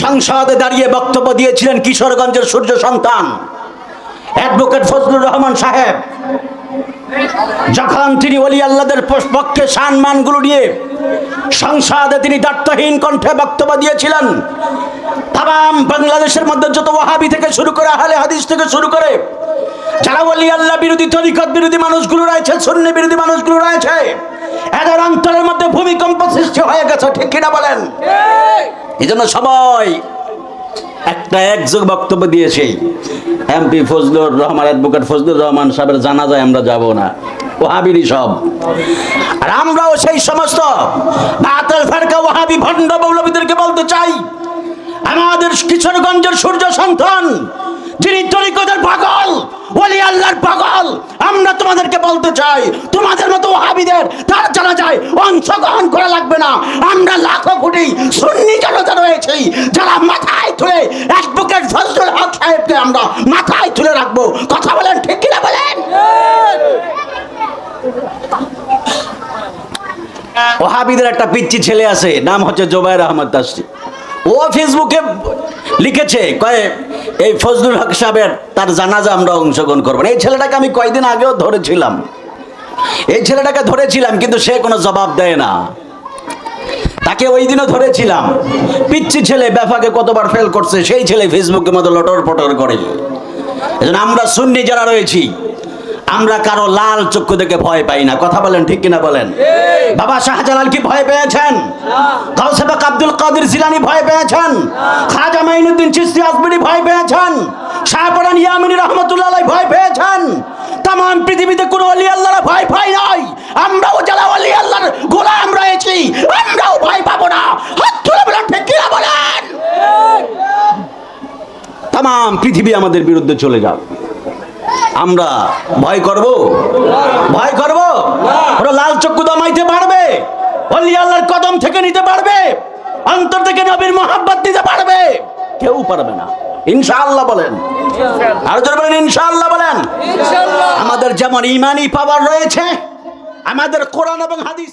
সংসদে দাঁড়িয়ে বক্তব্য দিয়েছিলেন কিশোরগঞ্জের সূর্য সন্তান অ্যাডভোকেট ফজলুর রহমান সাহেব। যখন তিনি ওলি আল্লাহদের পক্ষে সম্মানগুলো নিয়ে সংসদে তিনি দায়িত্বহীন কণ্ঠে বক্তব্য দিয়েছিলেন, তাম বাংলাদেশের মধ্যে যত ওয়াহাবি থেকে শুরু করে আহলে হাদিস থেকে শুরু করে যারা ওলি আল্লাহ বিরোধী, তরিকত বিরোধী মানুষগুলো রয়েছে, সুন্নি বিরোধী মানুষগুলো রয়েছে, এদের অন্তরের মধ্যে ভূমিকম্প সৃষ্টি হয়ে গেছে। ঠিক কিনা বলেন? এই জন্য সবাই একযোগ বক্তব্য দিয়েছে, এমপি ফজলুর রহমান, অ্যাডভোকেট ফজলুর রহমান সাহেবের জানাজায় আমরা যাব না, ওয়াহাবিরই সব। আর আমরাও সেই সমস্ত বাতিল ফিরকা ওয়াহাবি ভণ্ড মৌলবীদেরকে বলতে চাই, আমাদের কিশোরগঞ্জের সূর্য সন্তান যিনি তরিকতের পাগল, ওলি আল্লাহর পাগল, আমরা তোমাদেরকে বলতে চাই তোমাদের মতো ওয়াহাবিদের তার জানাজায় অংশগ্রহণ করা লাগবে না। আমরা লাখো কোটি সুন্নি জনতা রয়েছে যারা মাথায় তুলে অ্যাডভোকেট ফজলুল হক সাহেবকে আমরা মাথায় তুলে রাখবো। কথা বলেন ঠিক কিনা বলেন? ওয়াহাবিদের একটা পিচ্চি ছেলে আছে, নাম হচ্ছে জোবায়ের আহমদ তাসরি। ও ফেসবুকে লিখেছে, কয়ে এই ফজলুল হক সাহেবের তার জানাজা আমরা অংশগ্রহণ করবো না। এই ছেলেটাকে আমি কয়েকদিন আগেও ধরেছিলাম, কিন্তু সে কোনো জবাব দেয় না। তাকে ওই দিনও ধরেছিলাম, পিচ্চি ছেলে, ব্যাপাকে কতবার ফেল করছে, সেই ছেলে ফেসবুকের মতো লটর পটর করে। এজন্য আমরা সুন্নি যারা রয়েছি, আমরা কারো লাল চক্ষু দেখে ভয় পাই না। কথা বলেন ঠিক কিনা বলেন? বাবা শাহজালাল কি ভয় পেয়েছেন? গাউসে পাক আব্দুল কাদের জিলানী ভয় পেয়েছেন? খাজা মাইনুদ্দিন চিশতি আজমিরি ভয় পেয়েছেন? শাহপরান ইয়ামিনী রহমাতুল্লাহ আলাইহি ভয় পেয়েছেন? তাম পৃথিবীতে কোনো ওলি আল্লাহরা ভয় পায় নাই। আমরাও যারা ওলি আল্লাহর গোলাম রয়েছি, আমরাও ভয় পাবো না। হাত তুলে বলেন ঠিক কিনা বলেন? তাম পৃথিবী আমাদের বিরুদ্ধে চলে যাও, আমরা ভয় করব? ভয় করব? ওরা লাল চক্ষু দমাইতে পারবে? ওলি আল্লাহর কদম থেকে নিতে পারবে? অন্তর থেকে নবীর মোহাব্বত দিতে পারবে? কেউ পারবে না। ইনশাআল্লাহ বলেন, আর জোরে বলেন ইনশাআল্লাহ বলেন। আমাদের যেমন ঈমানি পাওয়ার রয়েছে, আমাদের কোরআন এবং হাদিস